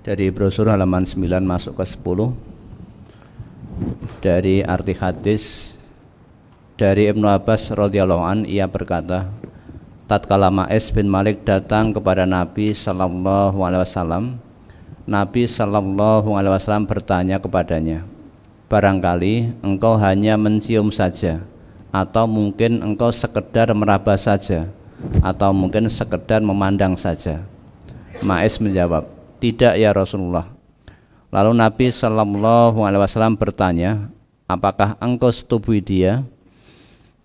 Dari brosur halaman 9 masuk ke 10. Dari arti hadis dari Ibnu Abbas radhiyallahu an, ia berkata, tatkala Ma'is bin Malik datang kepada Nabi sallallahu alaihi wasallam, Nabi sallallahu alaihi wasallam bertanya kepadanya, barangkali engkau hanya mencium saja, atau mungkin engkau sekedar meraba saja, atau mungkin sekedar memandang saja. Ma'is menjawab, tidak ya Rasulullah. Lalu Nabi sallallahu alaihi wasallam bertanya, apakah engkau setubui dia?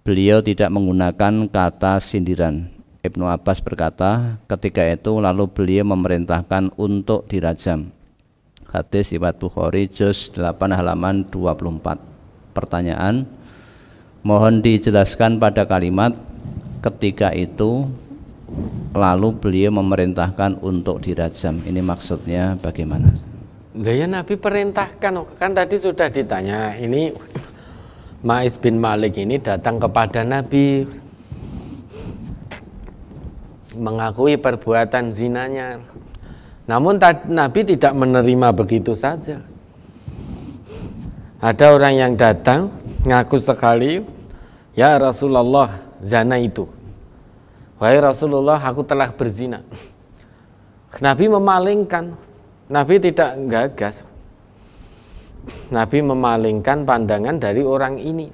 Beliau tidak menggunakan kata sindiran. Ibnu Abbas berkata, ketika itu lalu beliau memerintahkan untuk dirajam. Hadis riwayat Bukhari juz 8 halaman 24. Pertanyaan, mohon dijelaskan pada kalimat ketika itu lalu beliau memerintahkan untuk dirajam. Ini maksudnya bagaimana? Ya Nabi perintahkan, kan tadi sudah ditanya. Ini Ma'is bin Malik ini datang kepada Nabi, mengakui perbuatan zinanya. Namun Nabi tidak menerima begitu saja. Ada orang yang datang ngaku sekali, ya Rasulullah, zina itu. Wahai Rasulullah, aku telah berzina. Nabi memalingkan, Nabi tidak gagas. Nabi memalingkan pandangan dari orang ini.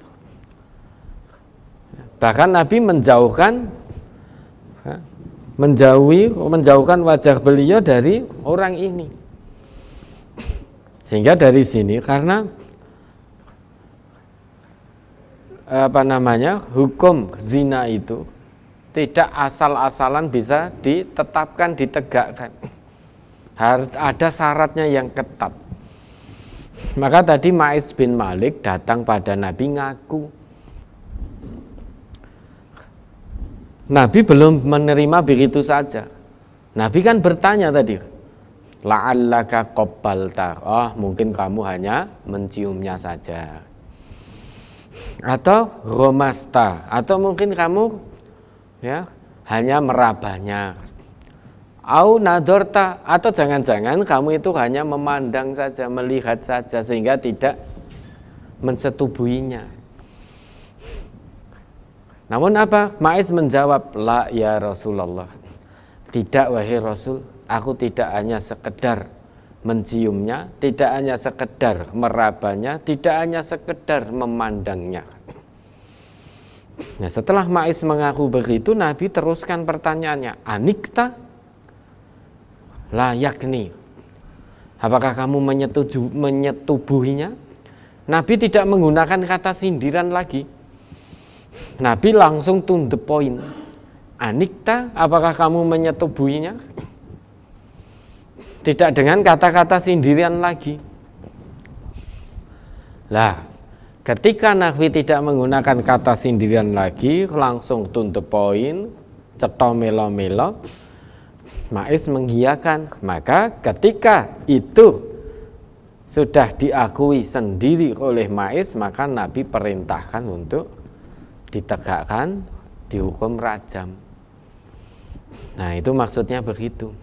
Bahkan Nabi menjauhkan wajah beliau dari orang ini. Sehingga dari sini, karena hukum zina itu tidak asal-asalan bisa ditetapkan, ditegakkan. Harus ada syaratnya yang ketat. Maka tadi Ma'is bin Malik datang pada Nabi ngaku. Nabi belum menerima begitu saja. Nabi kan bertanya tadi, la'allaka qabbalta, mungkin kamu hanya menciumnya saja, atau romasta, atau mungkin kamu hanya merabanya, au nadorta, atau jangan-jangan kamu itu hanya memandang saja, melihat saja, sehingga tidak mensetubuhinya. Namun apa? Ma'is menjawab, la ya Rasulullah, tidak wahai Rasul, aku tidak hanya sekedar menciumnya, tidak hanya sekedar merabanya, tidak hanya sekedar memandangnya. Nah, setelah Ma'is mengaku begitu, Nabi teruskan pertanyaannya, anikta layakni, apakah kamu menyetubuhinya? Nabi tidak menggunakan kata sindiran lagi. Nabi langsung to the point. Anikta, apakah kamu menyetubuhinya? Tidak dengan kata-kata sindiran lagi. Lah, ketika Nabi tidak menggunakan kata sindiran lagi, langsung to the point, cetha melo-melo, Ma'is mengiyakan. Maka ketika itu sudah diakui sendiri oleh Ma'is, maka Nabi perintahkan untuk ditegakkan, dihukum rajam. Nah, itu maksudnya begitu.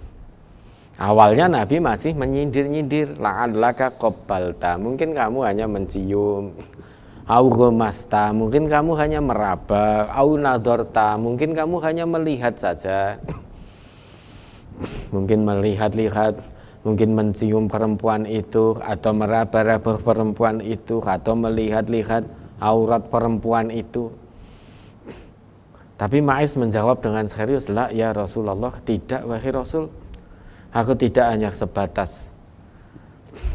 Awalnya Nabi masih menyindir-nyindir, la'allaka qabbalta, mungkin kamu hanya mencium, au ghamasta, mungkin kamu hanya meraba, au nadorta, mungkin kamu hanya melihat saja. Mungkin melihat-lihat, mungkin mencium perempuan itu, atau meraba-raba perempuan itu, atau melihat-lihat aurat perempuan itu. Tapi Ma'is menjawab dengan serius, la ya Rasulullah, tidak wahai Rasul, aku tidak hanya sebatas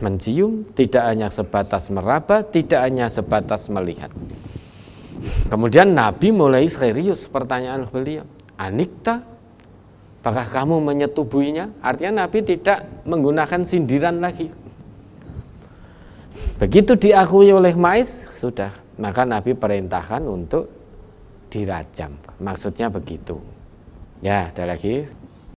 mencium, tidak hanya sebatas meraba, tidak hanya sebatas melihat. Kemudian Nabi mulai serius pertanyaan beliau, anikta, apakah kamu menyetubuhinya? Artinya Nabi tidak menggunakan sindiran lagi. Begitu diakui oleh Ma'is, sudah, maka Nabi perintahkan untuk dirajam. Maksudnya begitu. Ya, ada lagi.